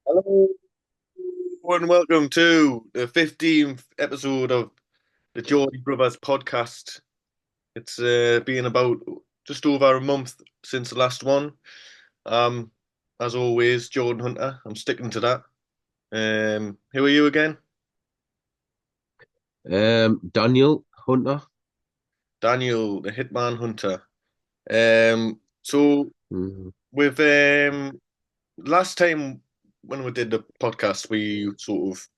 Hello and welcome to the 15th episode of the Geordie Brothers podcast. It's been about just over a month since the last one. Um, as always, Jordan Hunter. I'm sticking to that. Who are you again? Daniel Hunter. Daniel, the Hitman Hunter. So Mhm. with last time when we did the podcast, we sort of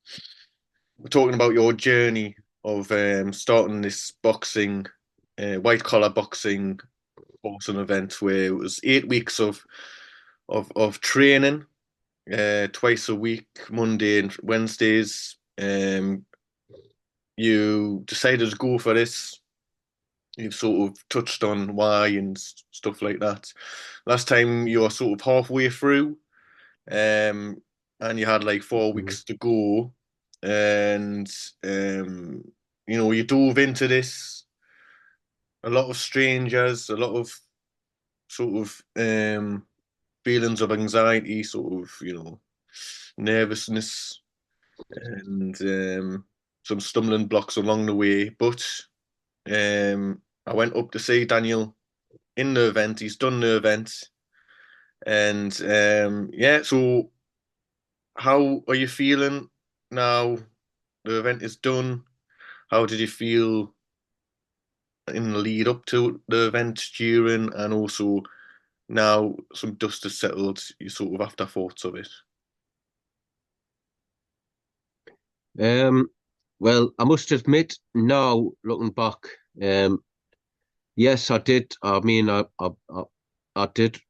were talking about your journey of starting this boxing, white collar boxing boxing event where it was 8 weeks of training, twice a week, Monday and Wednesdays. You decided to go for this. You've sort of touched on why and stuff like that. Last time you were sort of halfway through, um, and you had like four Mhm. weeks to go, and um, you dove into this. A lot of strangers, a lot of sort of feelings of anxiety, sort of nervousness, and some stumbling blocks along the way. But I went up to see Daniel in the event. He's done the event, and yeah. So, how are you feeling now? The event is done. How did you feel in the lead up to the event, during, and also now some dust has settled? You sort of afterthoughts of it. Um, well, I must admit now, looking back, um, yes, I did. I mean, I did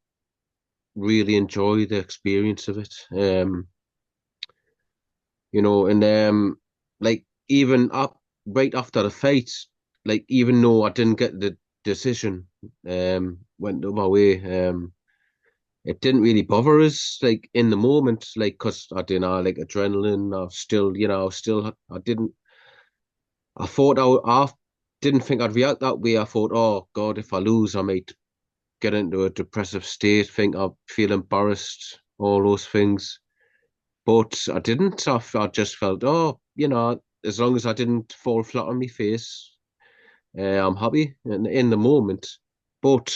really enjoy the experience of it. And like even up right after the fight, like even though I didn't get the decision, went the other way. It didn't really bother us like in the moment, like because I didn't know like adrenaline. I still, I didn't. I didn't think I'd react that way. I thought, oh God, if I lose, I might get into a depressive state, think I feel embarrassed, all those things. But I didn't. I just felt, oh, as long as I didn't fall flat on my face, I'm happy in the moment. But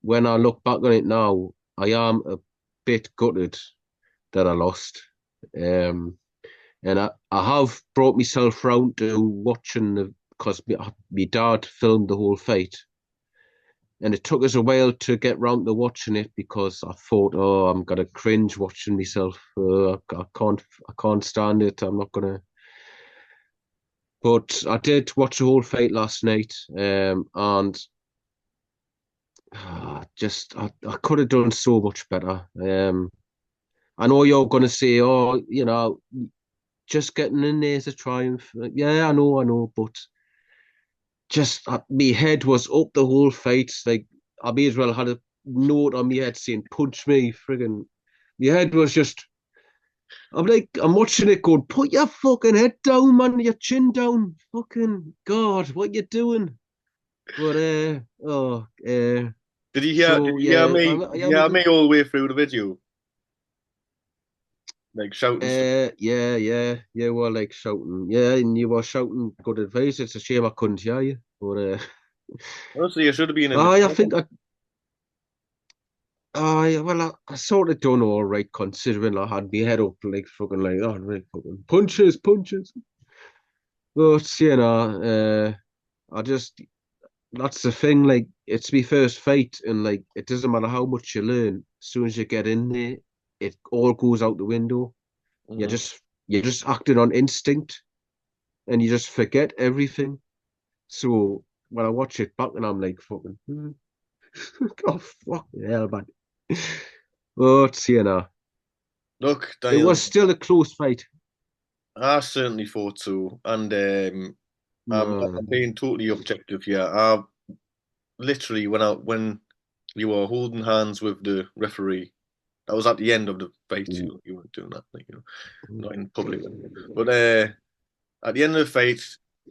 when I look back on it now, I am a bit gutted that I lost. Um, and I have brought myself round to watching the because my dad filmed the whole fight, and it took us a while to get round to watching it because I thought, oh, I'm gonna cringe watching myself. I can't stand it. I'm not gonna. But I did watch the whole fight last night, and just I could have done so much better. I know you're gonna say, oh, just getting in there is a triumph. Yeah, I know, but just my head was up the whole fight. Like I may as well had a note on my head saying "punch me," friggin'. My head was just. I'm watching it going, put your fucking head down, man, your chin down. Fucking God, what you doing? But Did so you hear yeah, me? I Did you am a hear bit. me all the way through the video? Like shouting stuff. Yeah. You were like shouting, yeah, and you were shouting good advice. It's a shame I couldn't hear you, but Honestly, I should have been in the I corner. think I sort of done all right considering I had my head up like fucking like oh right fucking punches. But I just that's the thing. Like it's my first fight, and like it doesn't matter how much you learn. As soon as you get in there, it all goes out the window. You're Mhm. just you're just acting on instinct, and you just forget everything. So when I watch it back, and I'm like fucking, oh fuck hell, man. But Look, it Daniel, was still a close fight. I certainly thought so, and I'm No. being totally objective here. I literally when you were holding hands with the referee, that was at the end of the fight. You weren't doing that, like not in public. But at the end of the fight,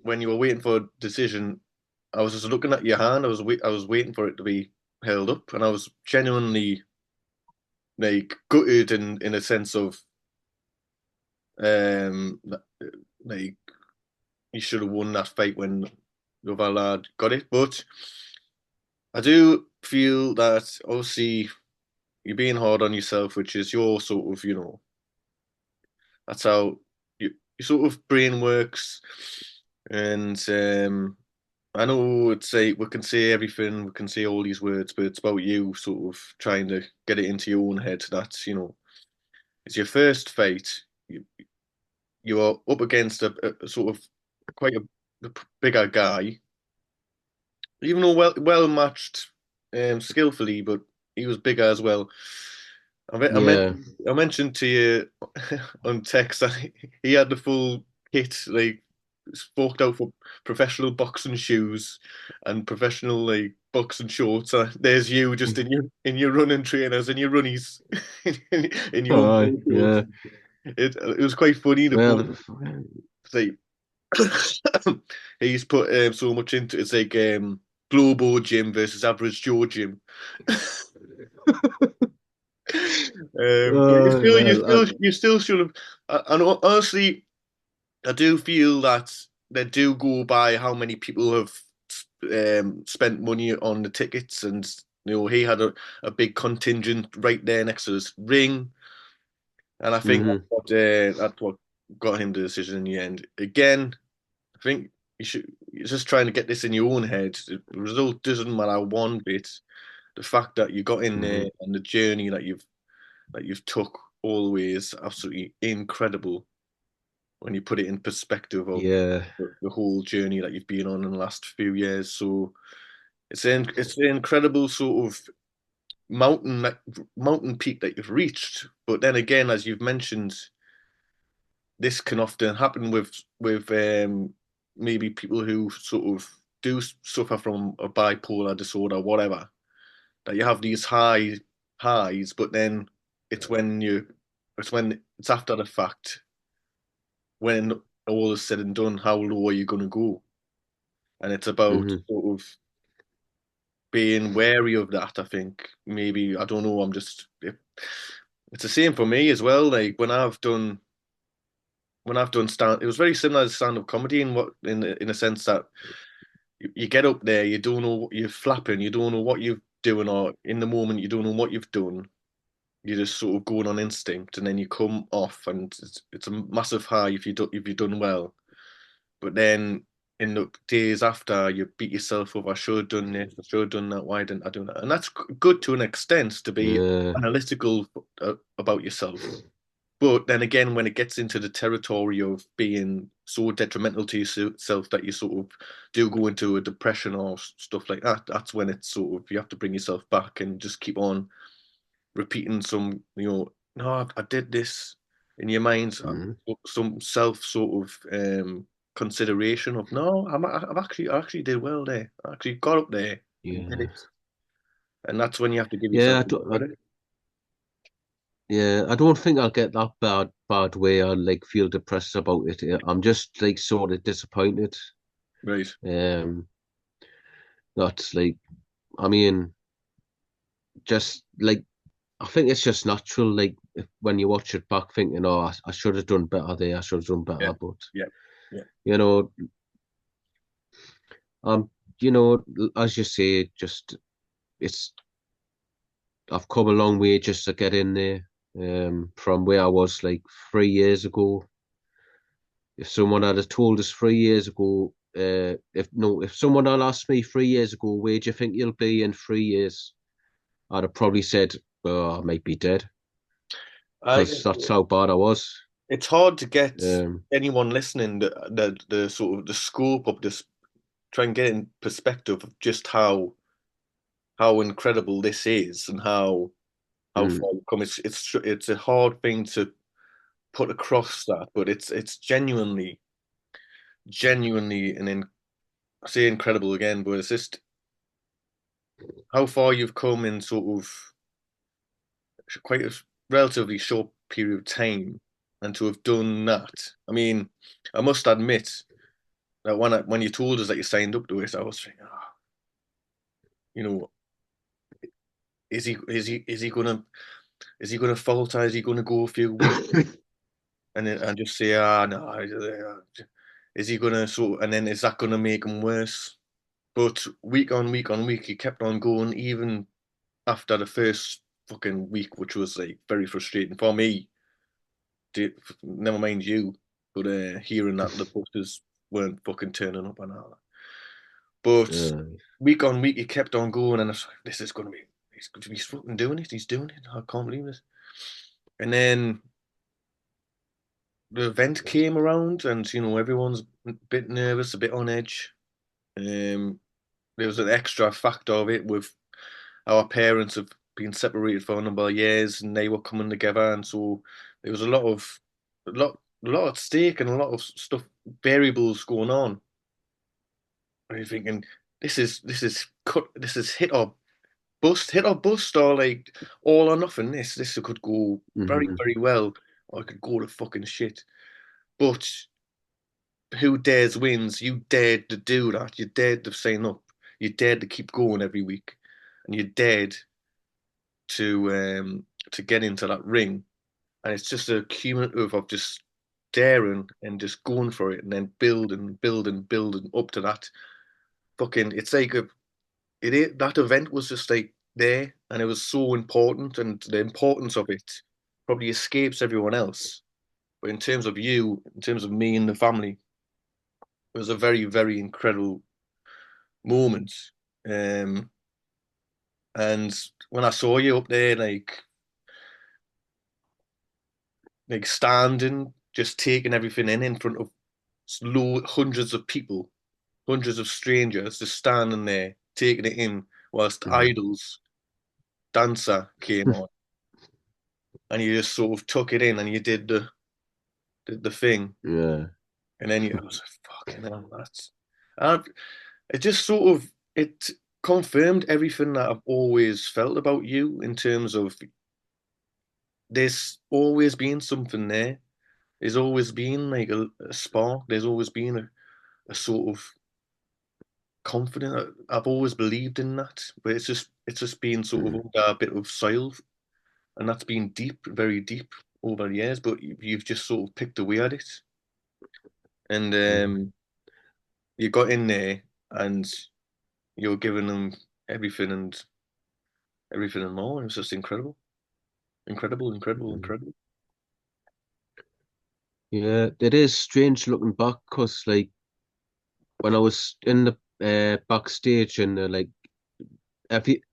when you were waiting for a decision, I was just looking at your hand. I was waiting for it to be held up, and I was genuinely like gutted in a sense of. Like he should have won that fight when the other lad got it. But I do feel that obviously you're being hard on yourself, which is your sort of, that's how your sort of brain works. And I know it's say we can say everything, we can say all these words, but it's about you sort of trying to get it into your own head that, it's your first fight. You are up against a sort of quite a bigger guy, even though well matched skillfully, but he was bigger as well. Yeah. I mentioned to you on text that he had the full kit, like forked out for professional boxing shoes and professional like boxing shorts. There's you just in your running trainers and your runnies in your Aye, own clothes. yeah. It was quite funny. The bloke Well, like he's put so much into it's like Globo gym versus average Joe gym. But well, you still should have. And honestly, I do feel that they do go by how many people have spent money on the tickets, and he had a big contingent right there next to his ring, and I think hmm that's what got him the decision in the end. Again, I think you're just trying to get this in your own head. The result doesn't matter one bit. The fact that you got in there hmm and the journey that you've took all the way is absolutely incredible when you put it in perspective of yeah, the whole journey that you've been on in the last few years. So it's an incredible sort of mountain peak that you've reached. But then again, as you've mentioned, this can often happen with maybe people who sort of do suffer from a bipolar disorder, whatever. That you have these highs, but then it's when you it's when it's after the fact when all is said and done, how low are you going to go? And it's about hmm sort of being wary of that. I think maybe I don't know. It's the same for me as well. Like when I've done stand, it was very similar to stand-up comedy in a sense that you get up there, you don't know you're flapping, you don't know what you're doing, or in the moment you don't know what you've done. You're just sort of going on instinct, and then you come off, and it's a massive high if you've done well. But then in the days after, you beat yourself up. I should have done this. I should have done that. Why didn't I do that? And that's good to an extent to be yeah, analytical about yourself. But then again, when it gets into the territory of being so detrimental to yourself that you sort of do go into a depression or stuff like that, that's when it's sort of you have to bring yourself back and just keep on repeating no, I did this in your mind, hmm some self sort of consideration of no, I actually did well there. I actually got up there and did yeah, it, and that's when you have to give yourself yeah. credit. Yeah, I don't think I'll get that bad way. I like feel depressed about it. I'm just like sort of disappointed. Right. Um, that's like, I mean, just like I think it's just natural. Like when you watch it back, thinking, "Oh, I should have done better there. I should have done Yeah. better." But Yeah. Yeah. you know, um, you know, as you say, just it's I've come a long way just to get in there. From where I was like 3 years ago. If someone had told us 3 years ago, if someone had asked me 3 years ago, where do you think you'll be in 3 years? I'd have probably said, "Oh, I might be dead," I because that's how bad I was. It's hard to get Um, anyone listening the sort of the scope of this, try and get in perspective of just how incredible this is and how mm, far you've come. It's a hard thing to put across that, but it's genuinely I say incredible again, but it's just how far you've come in sort of quite a relatively short period of time, and to have done that. I mean, I must admit that when you told us that you signed up to it, I was thinking, you know, is he gonna falter? Is he gonna go a few weeks? and then and just say, ah, no, is he gonna sort? And then is that gonna make him worse? But week on week on week, he kept on going, even after the first fucking week, which was like very frustrating for me. Never mind you, but hearing that the buses weren't fucking turning up and all that. But Uh, week on week, he kept on going, and I was like, this is gonna be. He's fucking doing it. He's doing it. I can't believe this. And then the event came around, and everyone's a bit nervous, a bit on edge. Um, there was an extra factor of it with our parents have been separated for a number of years, and they were coming together, and so there was a lot at stake, and a lot of stuff, variables going on. And you're thinking, this is hit or bust, or like all or nothing. This could go very mhm, very well, or it could go to fucking shit. But who dares wins. You dared to do that. You dared to sign up. You dared to keep going every week, and you dared to get into that ring. And it's just a cumulative of just daring and just going for it, and then building, building, building up to that. Fucking, it's like that event was just like there, and it was so important, and the importance of it probably escapes everyone else. But in terms of you, in terms of me and the family, it was a very, very incredible moment. Um, and when I saw you up there, like standing, just taking everything in front of hundreds of people, hundreds of strangers, just standing there taking it in, whilst mhm. Idol's dancer came on, and you just sort of took it in, and you did the thing, Yeah. and then I was like, fucking hell, and it just sort of it confirmed everything that I've always felt about you in terms of there's always been something there. There's always been like a spark. There's always been a sort of confident. I've always believed in that, but it's just been sort of Mhm, under a bit of soil, and that's been deep, very deep over the years. But you've just sort of picked away at it, and mhm, you got in there, and you're giving them everything and everything and more. It was just incredible, incredible, incredible, mhm. incredible. Yeah, it is strange looking back because, like, when I was in the backstage and like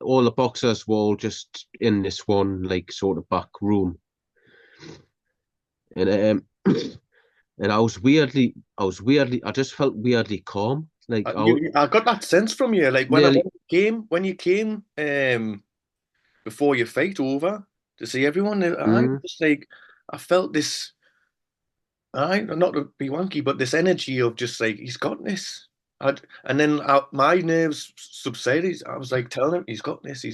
all the boxers were all just in this one like sort of back room, and and I just felt weirdly calm. Like I got that sense from you, like when nearly, you came, before your fight over to see everyone. I mm, just like I felt this. I not to be wanky, but this energy of just like he's got this. And then my nerves subsided. I was like telling him he's got this.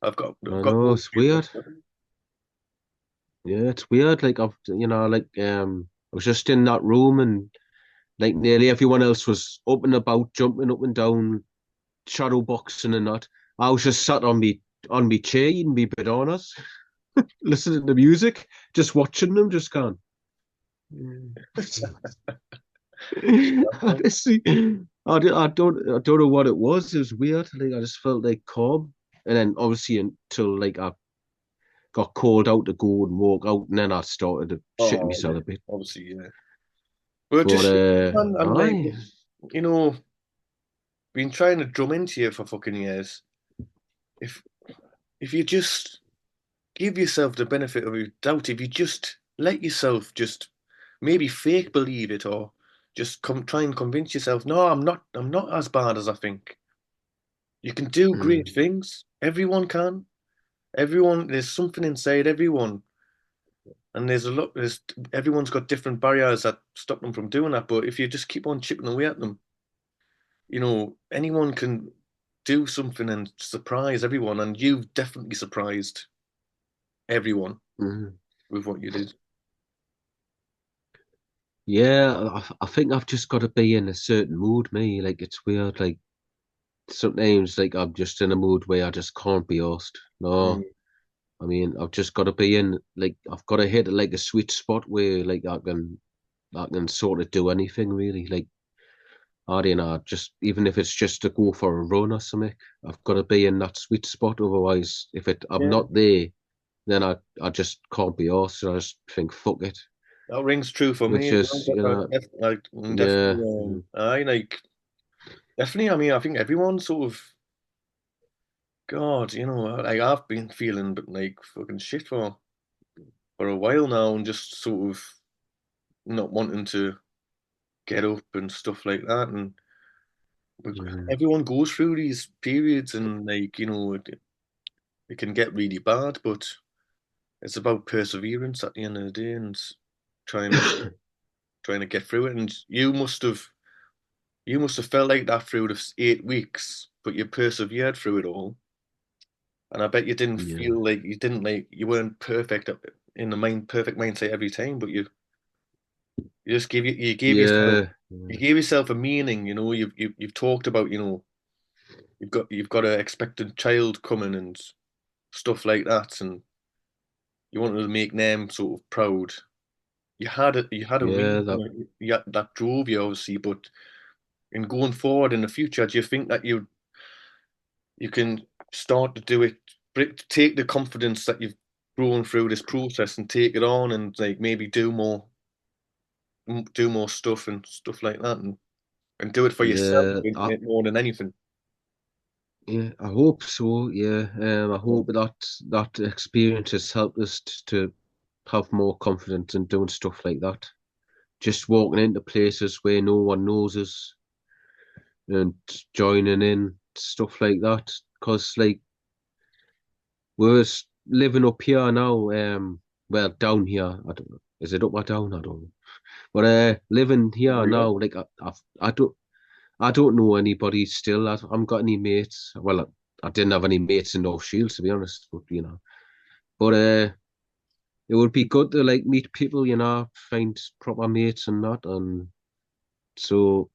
I've I got know no it's fear weird. whatsoever. Yeah, it's weird. Like I was just in that room and like nearly everyone else was up and about, jumping up and down, shadow boxing and that. I was just sat on me chair eating me bananas, listening to music, just watching them, just gone. Honestly, I don't know what it was. It was weird. Like I just felt like calm, and then obviously until like I got called out to go and walk out, and then I started to shit Oh myself yeah, a bit. obviously yeah. But But just man, I'm like, aye, you know, been trying to drum into you for fucking years. If if you just give yourself the benefit of your doubt, if you just let yourself just maybe fake believe it, or just come try and convince yourself, no, I'm not as bad as I think. You can do great mm, things. Everyone can. Everyone, there's something inside everyone, and there's everyone's got different barriers that stop them from doing that. But if you just keep on chipping away at them, anyone can do something and surprise everyone, and you've definitely surprised everyone mm. with what you did. Yeah, I think I've just got to be in a certain mood. Me, like it's weird. Like sometimes, like I'm just in a mood where I just can't be asked. Mm. No, I mean, I've just got to be in like I've got to hit like a sweet spot where like I can sort of do anything really. Like I don't know, just even if it's just to go for a run or something, I've got to be in that sweet spot. Otherwise, if it I'm Yeah, not there, then I just can't be arsed. So I just think fuck it, that rings true for me which as well. is Definitely, yeah, I like definitely. I mean, I think everyone sort of, God, like I've been feeling but like fucking shit for a while now, and just sort of not wanting to get up and stuff like that. And yeah, everyone goes through these periods, and like it can get really bad, but it's about perseverance at the end of the day, and trying to trying to get through it. And you must have felt like that through the 8 weeks, but you persevered through it all. And I bet you didn't yeah, feel like you weren't in the perfect mindset every time, but you just yeah, you yeah, gave yourself a meaning. You've talked about you've got an expectant child coming and stuff like that, and you wanted to make them sort of proud. You had a yeah. reason that drove you obviously, but in going forward in the future, do you think that you can start to do it, take the confidence that you've grown through this process and take it on and like maybe do more stuff and stuff like that and do it for yourself Yeah, more than anything. yeah, I hope so. Yeah, I Yeah. hope that experience has helped us to have more confidence in doing stuff like that. Just walking into places where no one knows us and joining in stuff like that. Because like we're living up here now. Well, down here. I don't know. Is it up or down? I don't know. But living here Yeah. now, like I don't know anybody still. I haven't got any mates. Well, I didn't have any mates in North Shields to be honest. But but it would be good to like meet people. Find proper mates and that. And so,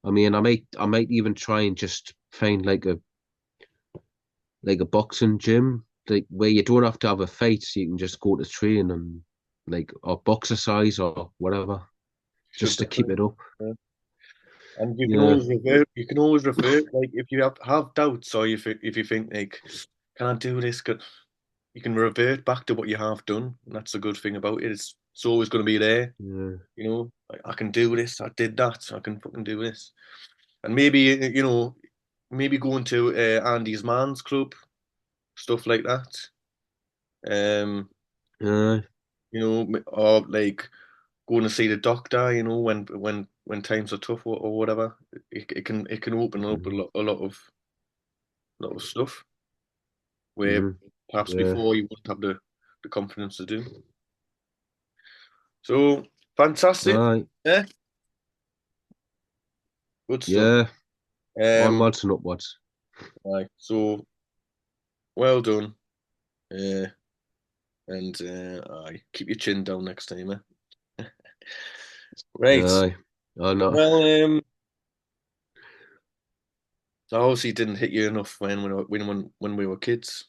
I mean, I might even try and just find like a boxing gym, like where you don't have to have a fight, so you can just go to train and like or boxercise or whatever, Should just to keep definitely. it up. Yeah. And you can Yeah, always revert. You can always revert. Like if you have doubts, or if you think like, can I do this? You can revert back to what you have done. And that's the good thing about it. It's always going to be there. yeah, Like, I can do this. I did that. I can fucking do this. And maybe maybe going to Andy's man's club, stuff like that. Um, yeah, or like going to see the doctor. When times are tough or whatever. It can open up mm-hmm, a lot of stuff where mm-hmm, perhaps yeah, before you wouldn't have the confidence to do. So fantastic. aye, Yeah, good stuff. yeah, Um, onwards and upwards. right. So well done. Uh, and aye, keep your chin down next time, eh? Right. Aye, I know. Well, I obviously didn't hit you enough when we were kids.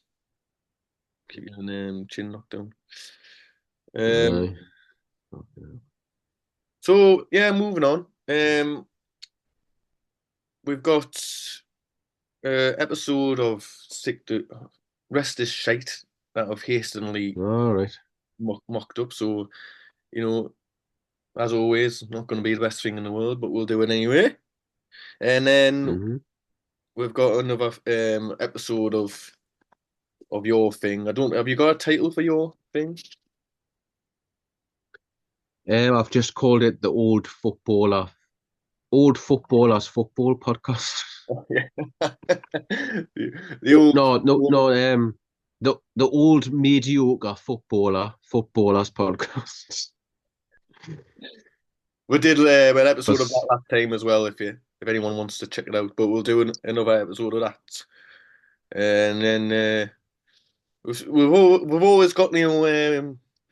Keep your chin knocked down. Um, Aye, so yeah, moving on. We've got episode of Sick to Rest is Shite that I've hastily all right. mocked up. So, you know, as always, not going to be the best thing in the world, but we'll do it anyway. And then Mm-hmm. we've got another episode of your thing. I don't. Have you got a title for your thing? I've just called it the old footballers football podcast. Yeah. The old. No, no, no. The old mediocre footballers podcast. We did an episode of that Because last time as well. If anyone wants to check it out, but we'll do another episode of that. And then we've always got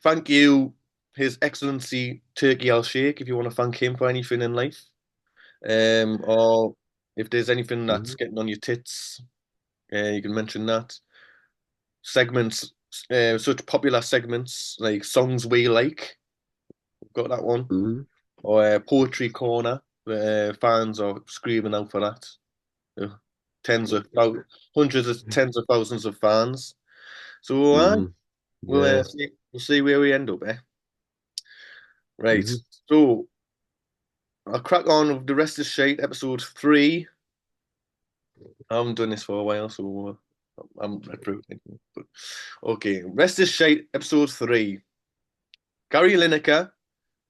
thank you, His Excellency Turkey Al Sheikh, if you want to thank him for anything in life, or if there's anything that's Mhm. getting on your tits, you can mention that. Segments such popular segments like Songs We Like. We've got that one. Mm, Or Poetry Corner. Fans are screaming out for that. Uh, hundreds of tens of thousands of fans. So mm, yeah. we'll see where we end up, eh? Right. Mm, So I'll crack on with the rest of Shite, episode 3. I haven't done this for a while, so I'm approving. But okay, rest of Shite, episode 3. Gary Lineker,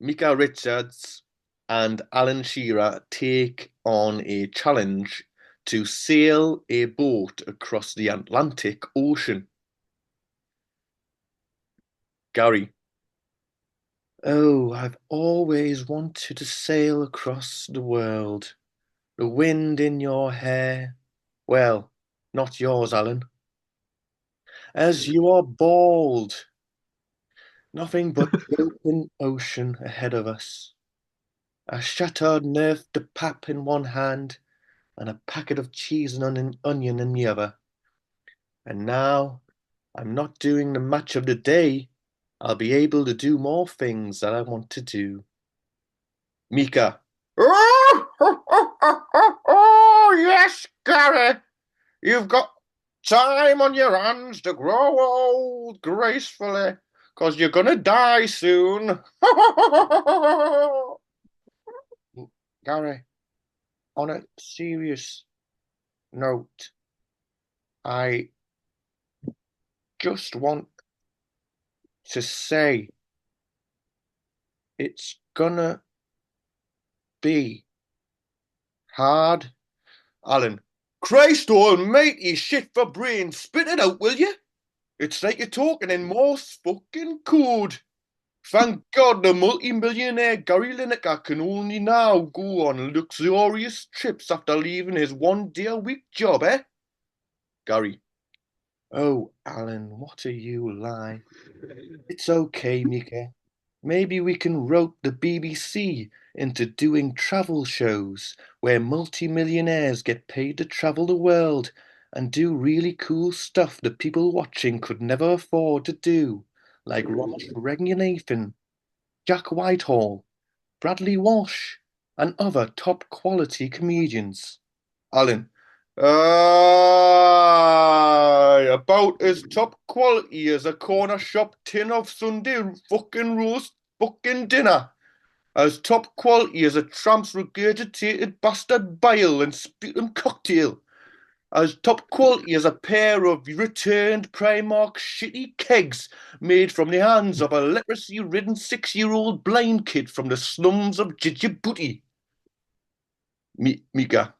Mika Richards, and Alan Shearer take on a challenge to sail a boat across the Atlantic Ocean. Gary, oh, I've always wanted to sail across the world. The wind in your hair. Well, not yours, Alan. As you are bald. Nothing but the open ocean ahead of us. A shattered nerf de pap in one hand and a packet of cheese and onion in the other. And now I'm not doing the match of the day. I'll be able to do more things that I want to do. Mika. Oh, yes, Gary. You've got time on your hands to grow old gracefully, 'cause you're gonna die soon. Gary, on a serious note, I just want to say it's gonna be hard. Alan, Christ almighty, shit for brains, spit it out, will you? It's like you're talking in Morse fucking code. Thank God the multi-millionaire Gary Lineker can only now go on luxurious trips after leaving his one-day-a-week job, eh? Gary. Oh, Alan, what are you like? It's okay, Mika. Maybe we can rope the BBC into doing travel shows where multi-millionaires get paid to travel the world and do really cool stuff that people watching could never afford to do, like Ross Regnathan, Jack Whitehall, Bradley Walsh, and other top quality comedians. Alan. About as top quality as a corner shop tin of Sunday fucking roast fucking dinner. As top quality as a tramp's regurgitated bastard bile and sputum cocktail. As top quality as a pair of returned Primark shitty kegs made from the hands of a leprosy-ridden 6-year-old blind kid from the slums of Djibouti. Mika,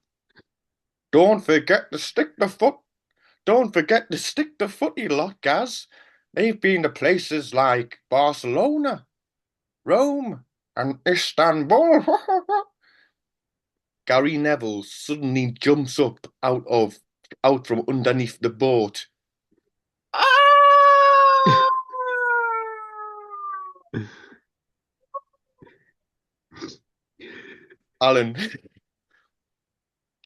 don't forget to stick the foot. Don't forget to stick the footy lot, Gaz. They've been to places like Barcelona, Rome, and Istanbul. Gary Neville suddenly jumps up out from underneath the boat. Ah! Alan,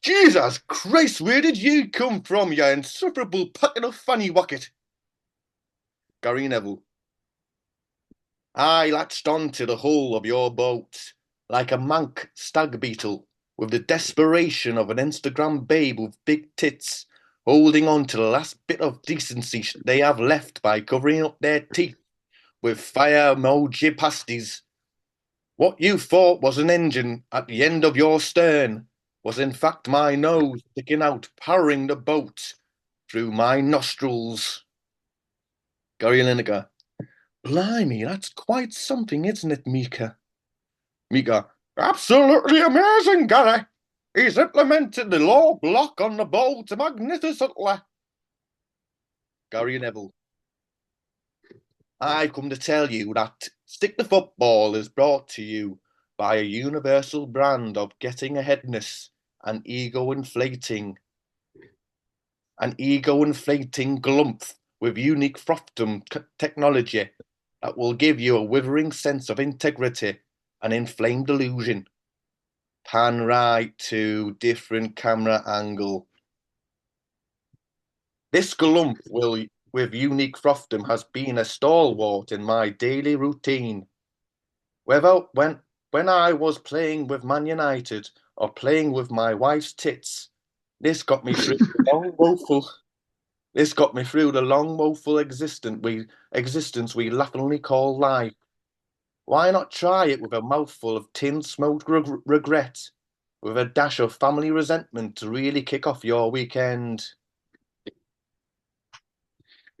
Jesus Christ, where did you come from, you insufferable packet of fanny wacket? Gary Neville. I latched on to the hull of your boat like a mank stag beetle with the desperation of an Instagram babe with big tits holding on to the last bit of decency they have left by covering up their teeth with fire emoji pasties. What you thought was an engine at the end of your stern was in fact my nose sticking out, powering the boat through my nostrils. Gary Lineker. Blimey, that's quite something, isn't it, Mika? Mika. Absolutely amazing, Gary. He's implemented the law block on the boat magnificently. Gary Neville. I've come to tell you that Stick the Football is brought to you by a universal brand of getting aheadness and ego inflating glumph with unique frothdom technology that will give you a withering sense of integrity and inflamed illusion. Pan right to different camera angle. This glump with unique frothdom has been a stalwart in my daily routine. Whether when I was playing with Man United or playing with my wife's tits, this got me through the long woeful this got me through the long woeful existence we laughingly call life. Why not try it with a mouthful of tin smoked regret, with a dash of family resentment to really kick off your weekend?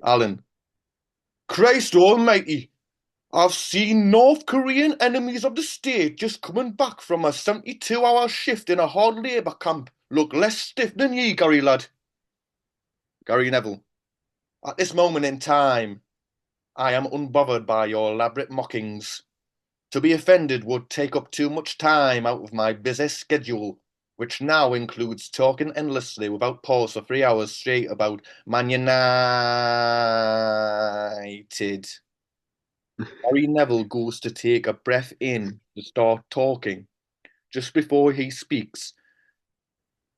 Alan. Christ almighty, I've seen North Korean enemies of the state just coming back from a 72-hour shift in a hard labour camp look less stiff than ye, Gary lad. Gary Neville. At this moment in time, I am unbothered by your elaborate mockings. To be offended would take up too much time out of my busy schedule, which now includes talking endlessly without pause for 3 hours straight about Man United. Gary Neville goes to take a breath in to start talking. Just before he speaks,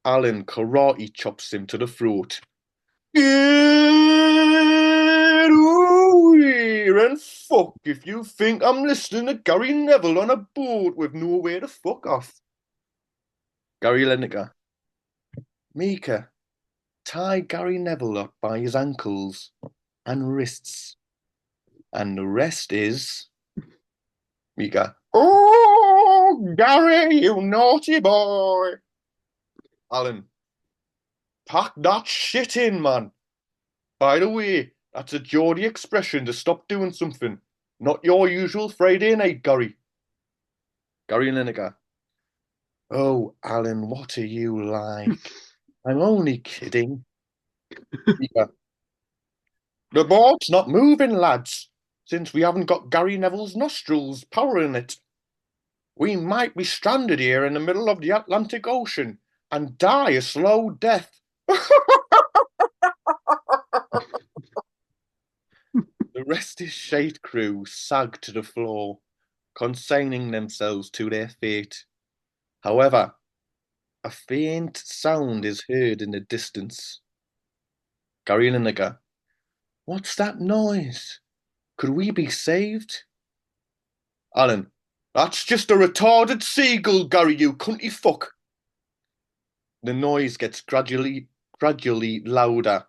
Alan karate chops him to the throat. Get over here and fuck if you think I'm listening to Gary Neville on a boat with nowhere to fuck off. Gary Lineker. Micah, tie Gary Neville up by his ankles and wrists. And the rest is... Micah. Oh, Gary, you naughty boy. Alan. Pack that shit in, man. By the way, that's a Geordie expression to stop doing something. Not your usual Friday night, Gary. Gary Lineker. Oh, Alan, what are you like? I'm only kidding. Micah. The boat's not moving, lads, since we haven't got Gary Neville's nostrils powering it. We might be stranded here in the middle of the Atlantic Ocean and die a slow death. The rest is Shite crew sag to the floor, consigning themselves to their fate. However, a faint sound is heard in the distance. Gary Lineker. What's that noise? Could we be saved? Alan. That's just a retarded seagull, Gary, you cunty fuck. The noise gets gradually louder.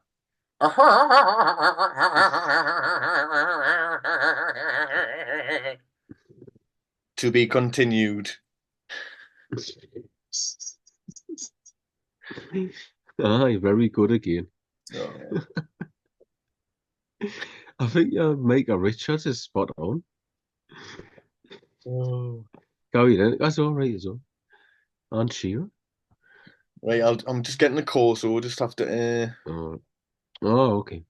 To be continued. Aye, very good again. Oh. I think Micah Richards is spot on. Oh. Gary, then that's all right as well. And Shearer. Right, I'm just getting a call, so we'll just have to. Oh, okay.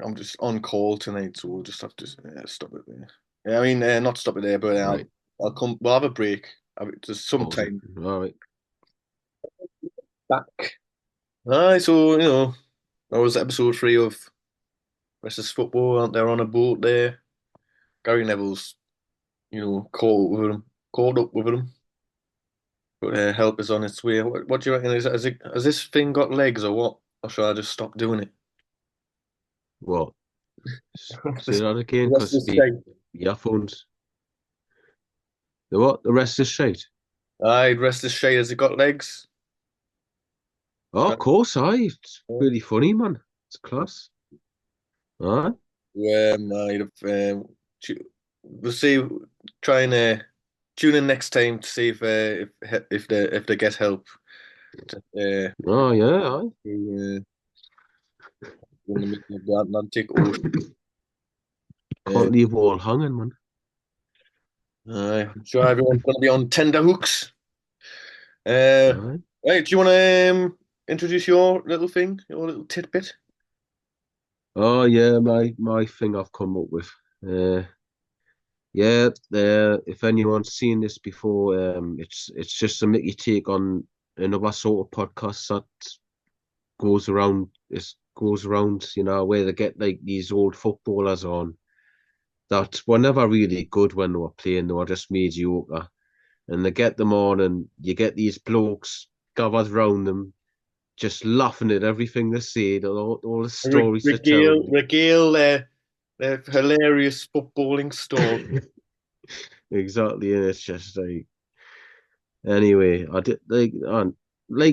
I'm just on call tonight, so we'll just have to stop it there. Yeah, I mean, not stop it there, but Right. I'll come. We'll have a break. Just some Pause it. time All right. back. Alright, so that was episode 3 of Versus Football. They're on a boat there. Gary Neville's, caught up with him. But help is on its way. What do you reckon? Has this thing got legs or what? Or should I just stop doing it? What? Say The that again, rest because is the shite. earphones. The what? The rest is shite. Aye, the rest is shite. Has it got legs? Oh, of course, aye. It's really funny, man. It's class. Aye. Might have. We'll see. Try and tune in next time to see if they get help. Uh, Oh, yeah, aye. in the middle of the Atlantic Ocean. Can't leave all hanging, man. I'm sure everyone's going to be on tender hooks. Uh, Aye. right, do you want to introduce your little thing, your little tidbit? Oh, yeah, my thing I've come up with. Yeah, if anyone's seen this before, it's just a Mickey take on another sort of podcast that goes around, where they get like these old footballers on that were never really good when they were playing, they were just mediocre. And they get them on and you get these blokes gathered round them just laughing at everything they say, all the stories they tell. Regale their hilarious footballing story. Exactly, and it's just like anyway, I did like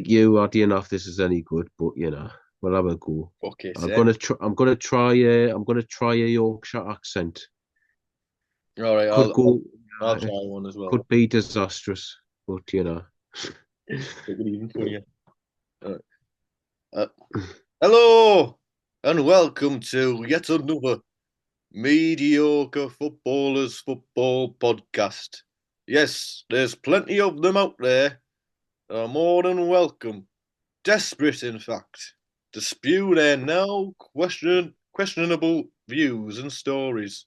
you. I don't know if this is any good, but we'll have a go. Okay, I'm sir. gonna try. I'm gonna try a Yorkshire accent. All right, Could go. I'll try one as well. Could be disastrous, but Make it even funnier. All right. Uh, hello and welcome to yet another mediocre footballers football podcast. Yes, there's plenty of them out there. Are more than welcome, desperate in fact, to spew their now questionable views and stories.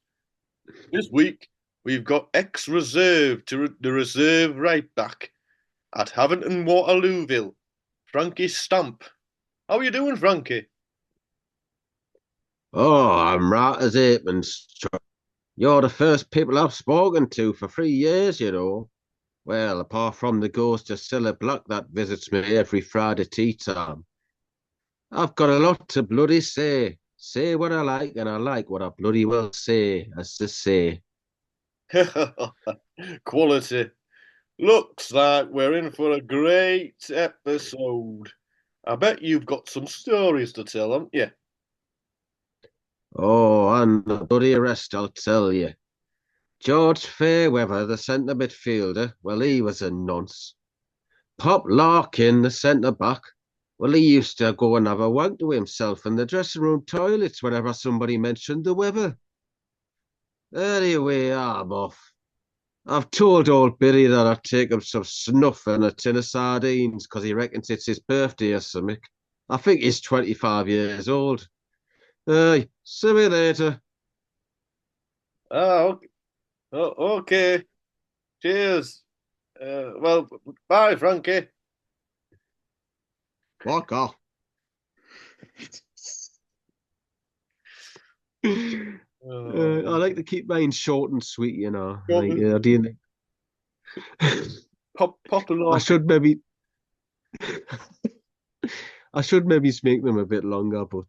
This week we've got ex-reserve to the reserve right back at Havant Waterlooville, Frankie Stamp. How are you doing, Frankie? Oh, I'm right as apes. You're the first people I've spoken to for 3 years. Well, apart from the ghost of Cilla Black that visits me every Friday tea time. I've got a lot to bloody say. Say what I like, and I like what I bloody well say, as to say. Quality. Looks like we're in for a great episode. I bet you've got some stories to tell, haven't you? Oh, and the bloody rest, I'll tell you. George Fairweather, the centre midfielder, well, he was a nonce. Pop Larkin, the centre back, well, he used to go and have a wank to himself in the dressing room toilets whenever somebody mentioned the weather. Anyway, I'm off. I've told old Billy that I'd take him some snuff and a tin of sardines because he reckons it's his birthday or something. I think he's 25 years old. Aye, see me later. Ah, okay. Okay. Cheers. Well, bye, Frankie. Fuck off. I Oh, like to keep mine short and sweet. Like, Jordan, I do. pop the I lock. should maybe, I should maybe make them a bit longer, but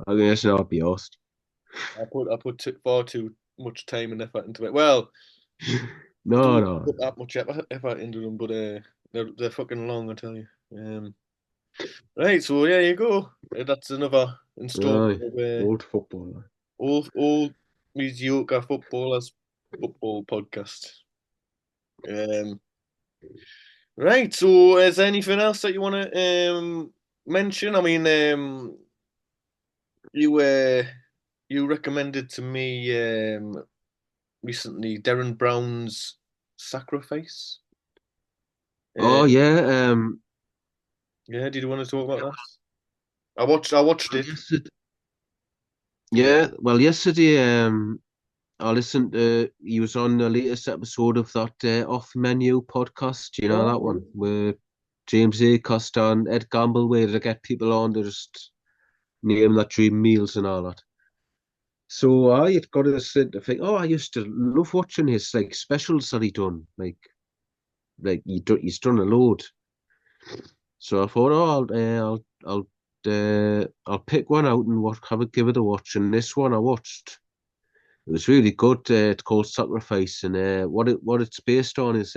I guess not be asked. I put far too much time and effort into it. Well, I No, don't no. put that much effort into them, but they're fucking long, I tell you. Right, so there you go. That's another installment Aye, of old footballer. all mediocre footballers football podcast. Um, right, so is there anything else that you want to mention? I mean, you you recommended to me recently Darren Brown's Sacrifice. Uh, Oh yeah. yeah, did you want to talk about that? I watched Well, it. yesterday. Yeah. Well, yesterday. I listened to. He was on the latest episode of that Off Menu podcast. You know that Oh, one where James A. Costa and Ed Gamble, where they get people on to just name their dream meals and all that. So I had got to sit to think, oh, I used to love watching his like specials that he done. He's done a load. So I thought, oh, I'll pick one out and give it a watch. And this one I watched, it was really good. It's called Sacrifice, and what it's based on is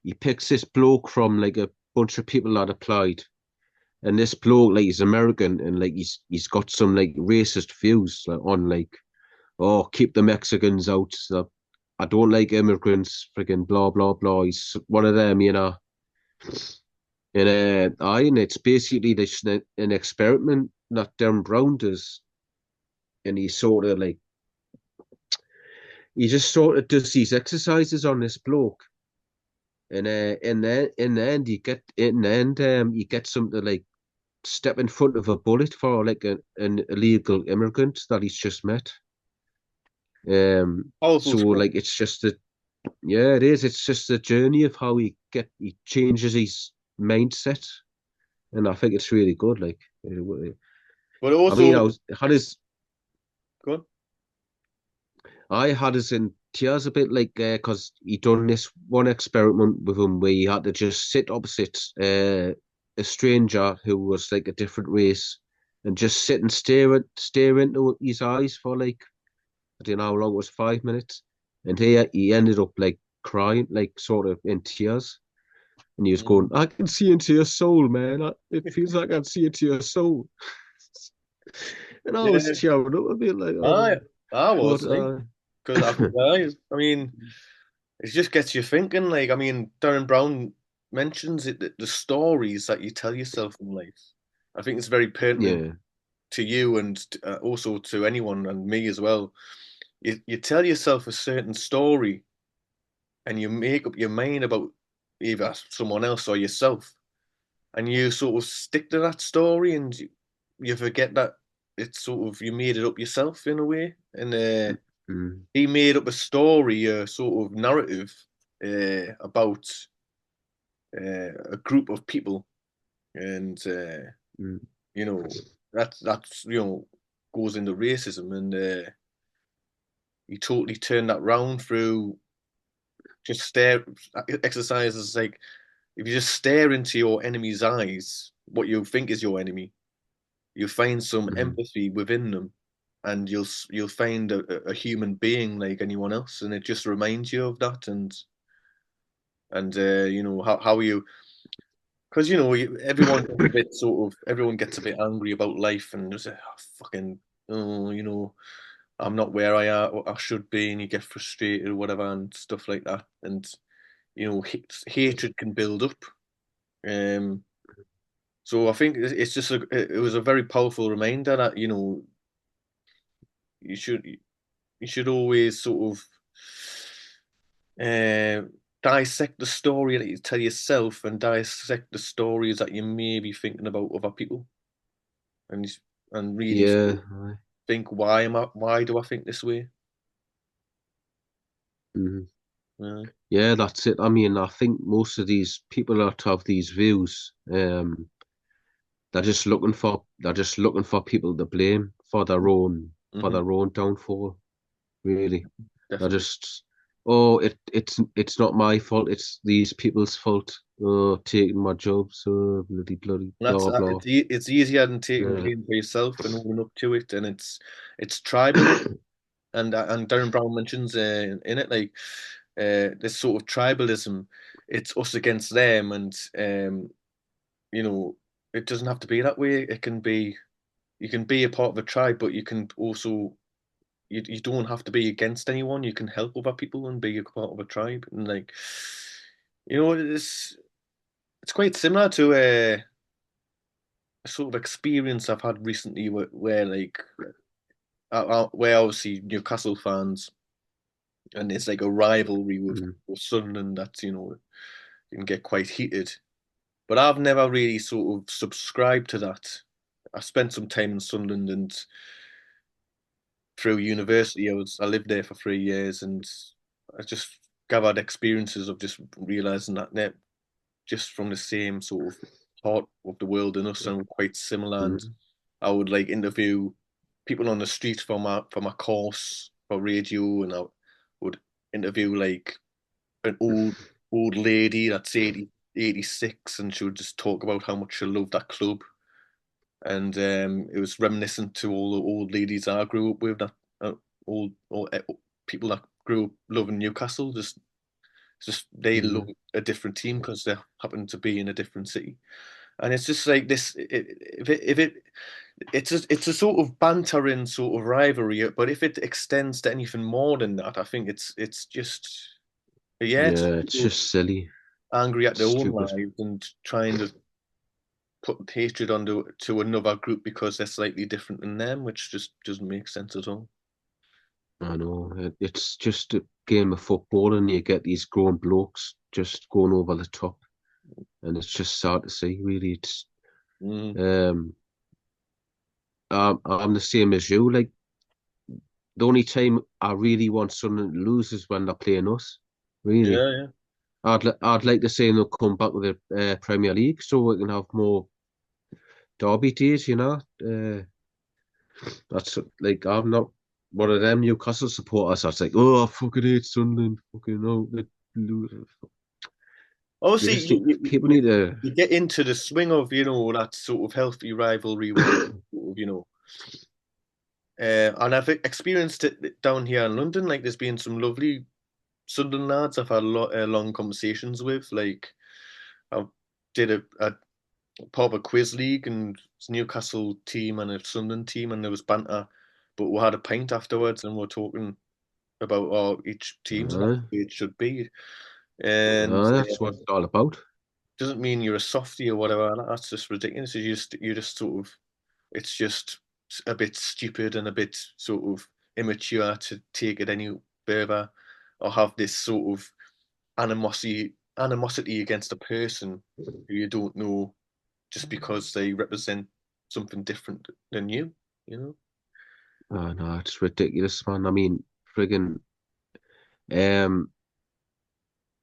he picks this bloke from like a bunch of people that applied, and this bloke like he's American and like he's got some like racist views like on like oh keep the Mexicans out. So I don't like immigrants. Freaking blah blah blah. He's one of them. And it's basically this an experiment that Darren Brown does, and he just sort of does these exercises on this bloke, and in the end he gets him to like step in front of a bullet for like an illegal immigrant that he's just met. powerful So stuff. like it's just a yeah, it is. It's just a journey of how he changes his mindset, and I think it's really good. Like, But I mean, also, go on. I had us in tears a bit, like, because he done this one experiment with him where he had to just sit opposite. a stranger who was like a different race and just sit and stare into his eyes for like I don't know how long it was, 5 minutes. And he ended up like crying, like sort of in tears. And he was going, Mm. I can see into your soul, man. It feels like I can see into your soul. And I was Yeah, tearing up a bit like, I oh, I but was like, because I mean, it just gets you thinking. Like, I mean, Darren Brown mentions it that the stories that you tell yourself in life. I think it's very pertinent yeah, to you and also to anyone and me as well. You tell yourself a certain story and you make up your mind about either someone else or yourself, and you sort of stick to that story, and you forget that it's sort of you made it up yourself in a way. And mm, he made up a story, a sort of narrative about a group of people, and mm, you know that's goes into racism, and he totally turned that round through just stare exercises like if you just stare into your enemy's eyes, what you think is your enemy, you'll find some mm, empathy within them, and you'll find a human being like anyone else, and it just reminds you of that, and how you because everyone gets a bit everyone gets a bit angry about life and just fucking oh I'm not where I should be, and you get frustrated or whatever and stuff like that, and hatred can build up. Um, so I think it's just it was a very powerful reminder that you should you should always sort of uh, dissect the story that you tell yourself and dissect the stories that you may be thinking about other people, and really sort yeah, of think why do I think this way? mm. Yeah. Yeah, that's it. I mean, I think most of these people that have these views, they're just looking for people to blame for Hmm. their own downfall. Really, they're Definitely. just it's not my fault. It's these people's fault. Oh, taking my job, so bloody And blah blah. it's easier than taking Yeah, blame for yourself and owning up to it, and it's tribal. And Darren Brown mentions in it like this sort of tribalism. It's us against them, and you know it doesn't have to be that way. It can be you can be a part of a tribe, but you can also you don't have to be against anyone. You can help other people and be a part of a tribe, and like it's quite similar to a sort of experience I've had recently where like where obviously Newcastle fans and it's like a rivalry mm, with Sunderland that can get quite heated. But I've never really sort of subscribed to that. I spent some time in Sunderland and through university I lived there for 3 years, and I just gathered experiences of just realizing that just from the same sort of part of the world in us and we're quite similar, and mm, I would like interview people on the street for my course for radio, and I would interview like an old lady that's 86, and she would just talk about how much she loved that club, and it was reminiscent to all the old ladies I grew up with, that old people that grew up loving Newcastle. Just they love mm. a different team because they happen to be in a different city, and it's just like this. If it it's a sort of bantering sort of rivalry, but if it extends to anything more than that, I think it's just it's just Yeah, it's people just silly, angry at their own stupid. lives and trying to put hatred onto to another group because they're slightly different than them, which just doesn't make sense at all. I know it's just a game of football, and you get these grown blokes just going over the top, and it's just sad to see. Really, it's Mm, um, I'm the same as you. Like the only time I really want Sunderland to lose is when they're playing us. Really, yeah, I'd like to see them come back with the Premier League so we can have more derby days. That's like I'm not one of them Newcastle supporters. That's like, oh, I fucking hate Sunderland. Fucking no, they lose. Obviously, People need to. you get into the swing of, that sort of healthy rivalry with, and I've experienced it down here in London. Like, there's been some lovely Sunderland lads I've had long conversations with. Like, I did a part of a quiz league, and it's a Newcastle team and a Sunderland team, and there was banter, but we had a pint afterwards, and we're talking about each teams and how Uh, it should be. And that's what it's all about. doesn't mean you're a softie or whatever. That's just ridiculous. You just sort of, it's just a bit stupid and a bit sort of immature to take it any further, or have this sort of animosity against a person who you don't know just because they represent something different than you. You know? Oh no, it's ridiculous, man. I mean, friggin' um,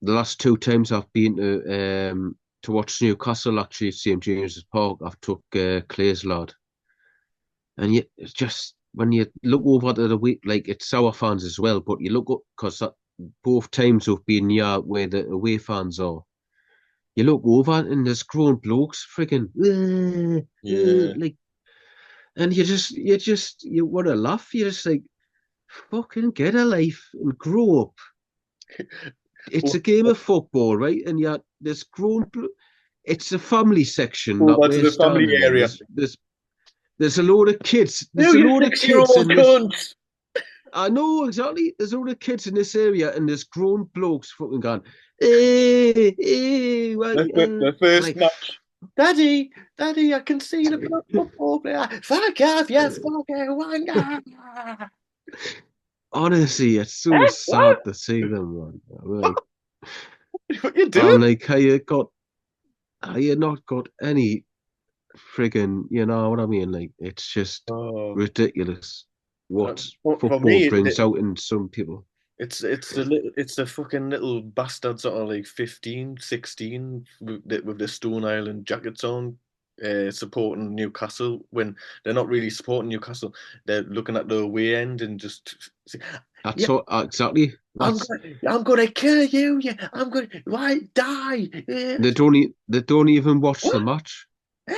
the last two times I've been to watch Newcastle actually at St James's Park, I've took Clay's lad, and yet it's just when you look over to the way, like it's our fans as well, but you look up because both times we've been near where the away fans are. You look over and there's grown blokes friggin' Yeah. like, and you want to laugh. You're just like, fucking get a life and grow up. It's Go a game of football, right? And yet there's grown. It's a family section go that back to we're the family standing in. area. There's a load of kids. There's You, a you load of kids 6-year-old in this. cunt! I know exactly. There's a load of kids in this area, and there's grown blokes fucking going, hey, hey, what, The I'm first like, match. Daddy, Daddy, I can see the football player. Fuck off, yes, fuck it, one guy. honestly, it's so Eh, sad what? to see them, man. What you doing? I'm like, how you not got any friggin', you know what I mean? Like, it's just Oh, ridiculous what for football me, brings out in some people. it's the fucking little bastards that are like 15, 16 with the Stone Island jackets on, supporting Newcastle when they're not really supporting Newcastle. They're looking at the away end and just, That's yeah, so exactly. That's I'm gonna kill you. Yeah, I'm gonna why die. Yeah. they don't even watch the What? match. Eh?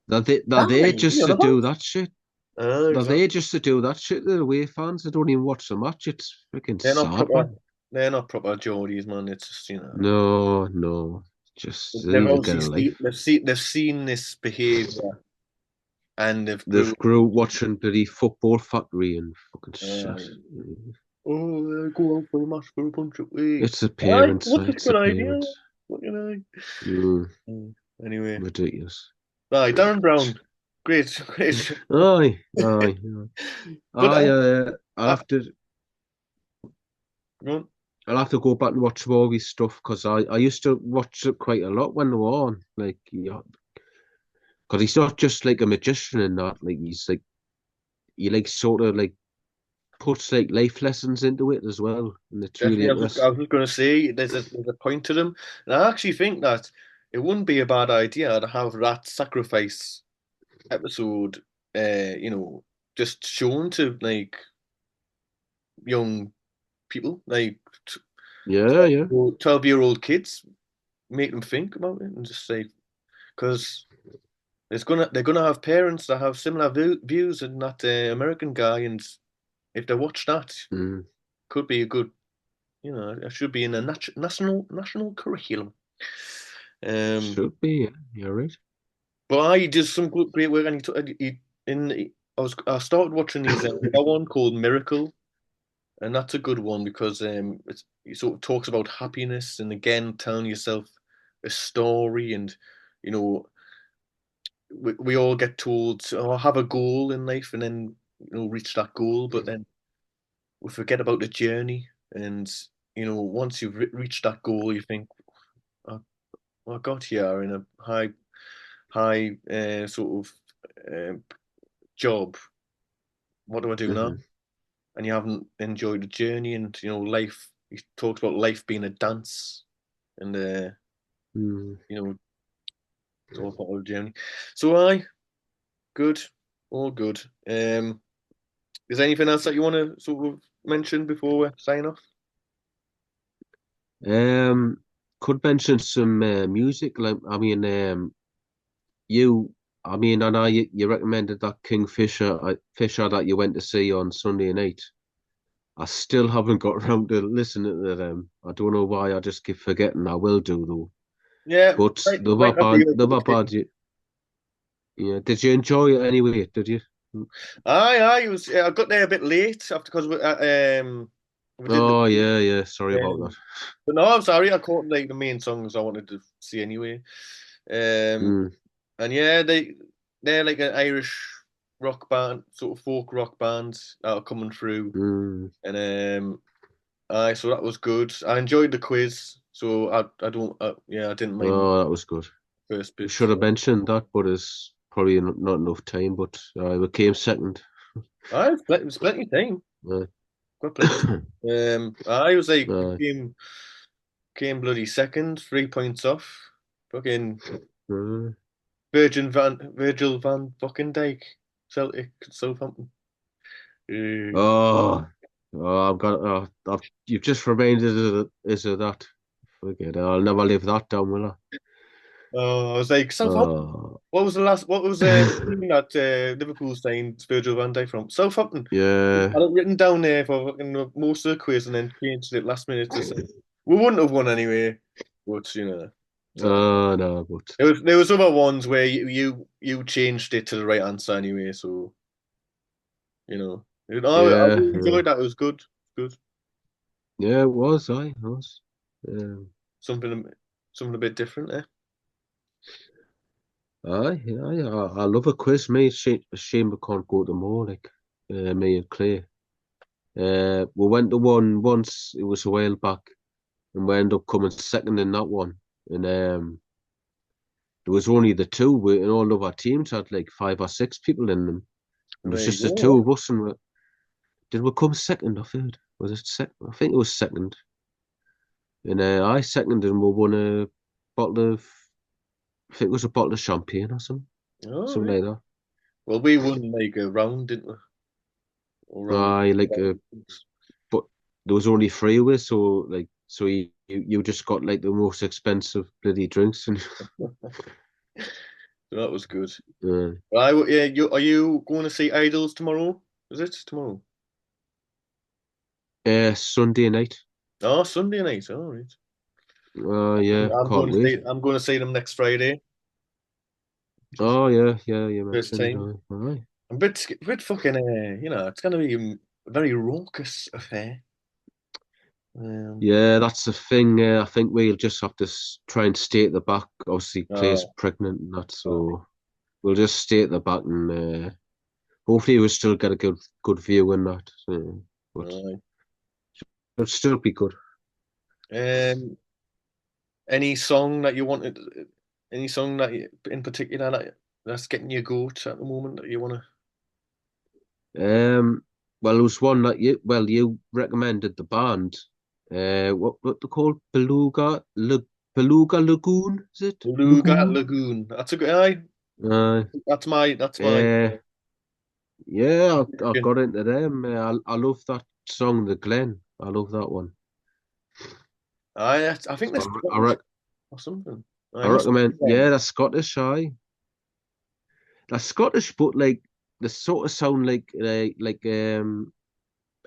They're there Die? just You're to the do about? that shit. They're there Exactly. just to do that shit. The away fans, they don't even watch the match. It's freaking They're not sad, proper. man. They're not proper Geordies, man. It's just, No, no. Just they they've need to get obviously a life. they've seen this behavior, and they've grew. They've grew watching bloody football factory and fucking shit. Uh, oh, go out for a match for a bunch of weeks. It's the Aye, parents, what's a it's the good idea? parents. What you know? Mm, Anyway, ridiculous. aye, Darren Brown, great, great. Aye, aye, aye. But I'll uh, have to go on. I'll have to go back and watch more of his stuff because I used to watch it quite a lot when they were on. Like, yeah, because he's not just like a magician in that. Like, he's like he like sort of like puts like life lessons into it as well, and it's really Definitely, I interesting. was just going to say there's a point to them, and I actually think that it wouldn't be a bad idea to have that sacrifice episode, just shown to like young people, like Yeah, yeah. 12-year-old kids, make them think about it and just say, because they're gonna have parents that have similar views and that American guy, and if they watch that, Mm, could be a good, it should be in a national curriculum. Um, should be. Yeah, you're right. but I did some great work, and I started watching these another one called Miracle, and that's a good one because it sort of talks about happiness and again telling yourself a story, and you know we all get told oh have a goal in life and then reach that goal, but then we forget about the journey, and once you've reached that goal you think I, I got here in a high sort of job. What do I do now? Hmm. And you haven't enjoyed the journey, and life. He talks about life being a dance, and Mm. you know it's all part of the journey. So I good, all good. Is there anything else that you want to sort of mention before we sign off? Um, could mention some music. Like, I mean, you, I mean, I know you recommended that Kingfisher Fisher that you went to see on Sunday night. I still haven't got around to listening to them. I don't know why. I just keep forgetting. I will do though. Yeah, But might not be a the cup other of tea. band, yeah. Did you enjoy it anyway? Did you? Aye, it was. I got there a bit late after because we did Oh the. yeah, yeah. Sorry about that. But no, I'm sorry, I caught like the main songs I wanted to see anyway. Um, Mm, and yeah, they're like an Irish rock band, sort of folk rock bands that are coming through, mm. and aye, so that was good. I enjoyed the quiz, so I don't, yeah, I didn't mind Oh, that was good. the first We bit. should have mentioned that, but it's probably not enough time. But we came second. Aye, it was plenty of time. Uh, Got plenty. I was like, we uh, came bloody second, 3 points off. Fucking uh, Virgil van fucking Dijk, Celtic, Southampton. Uh, oh, I've got. You've just reminded us of that. Forget it. I'll never live that down, will I? oh, I was like Southampton. Oh, What was the last? What was the team that Liverpool signed Virgil van Dijk from? Southampton. yeah. I had it written down there for fucking most of the quiz, and then changed it last minute to say we wouldn't have won anyway. But it's all right. Oh no, but There was other ones where you changed it to the right answer anyway, so I yeah, really enjoyed that. It was good, good. yeah. It was. It was. Um, Something something a bit different, eh? I love a quiz. Me, shame we can't go to more like me and Clay. We went to one once. It was a while back, and we ended up coming second in that one. And there was only the two, and all of our teams had like 5 or 6 people in them. And it was There you just the go. two of us. And did we come second or third? Was it second? I think it was second. And I seconded, and we won a bottle of, I think it was a bottle of champagne or something, Oh, something right. like that. Well, we won like a round, didn't we? Or round. I like but there was only 3 of us, so like, so you just got like the most expensive bloody drinks, and So that was good. uh, Yeah, are you going to see Idols tomorrow? Is it tomorrow? Sunday night. Oh, Sunday night. All right. Yeah, can't wait. I'm going to see them next Friday. Oh yeah, yeah, you First mentioned. time. Aye. I'm a bit fucking. It's going to be a very raucous affair. Um. Yeah, that's the thing. I think we'll just have to try and stay at the back. Obviously, Claire's Oh, pregnant and that, oh, so we'll just stay at the back and hopefully we'll still get a good view in that. But right. it'll still be good. Um. Any song that you wanted? Any song in particular that's getting your goat at the moment that you want to? Well, there was one that you recommended the band. What they called? Beluga Lagoon, is it? Beluga Lagoon? Lagoon. That's a good. Aye, Uh, that's my. uh, yeah, I Suggestion. got into them. I love that song, The Glen. I love that one. I think they're So Scottish or something. I I must be recommend. them. Yeah, that's Scottish. That's Scottish, but like they sort of sound like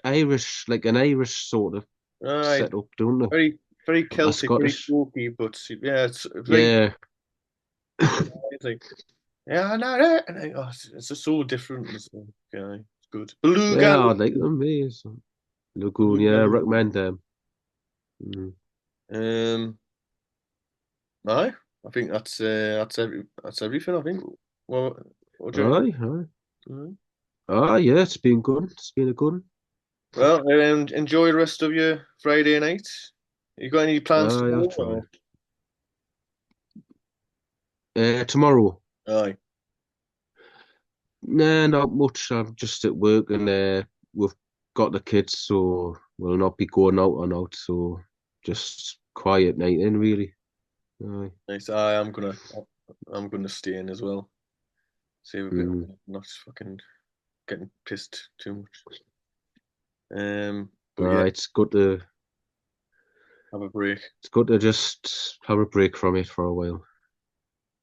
Irish, like an Irish sort of Aye, setup, don't they? very very That's Celtic, very Scottish. folky, but yeah, it's very. Yeah. It's like yeah, no, no, it's just so different. It's good. Beluga Yeah, I like Lagoon. them. Me, so. Lagoon, Beluga yeah, Lagoon. recommend them. Mm. Um, aye, I think that's everything. I think. Well, what do you reckon? Aye, aye. Mhm. Yeah, it's been good. It's been a good one. Well, enjoy the rest of your Friday night. You got any plans Aye, I'll tomorrow? try. Tomorrow. Aye, Nah, not much. I'm just at work and we've got the kids, so we'll not be going out and out. So just quiet night in, really. Aye. nice. I'm gonna stay in as well. Save a bit of Mm. money, not fucking getting pissed too much. But yeah, It's good to. have a break. It's good to just have a break from it for a while.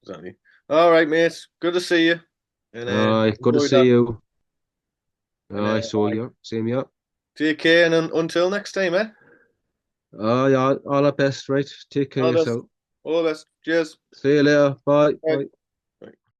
Exactly. All right, mate. Good to see you. And Aye, good to enjoy see that. you. And Aye, so aye. yeah, same yeah. Take care and until next time, eh? Aye, all the best, right? Take care of All the best. yourself. All the best. Cheers. See you later. Bye. Bye. Bye.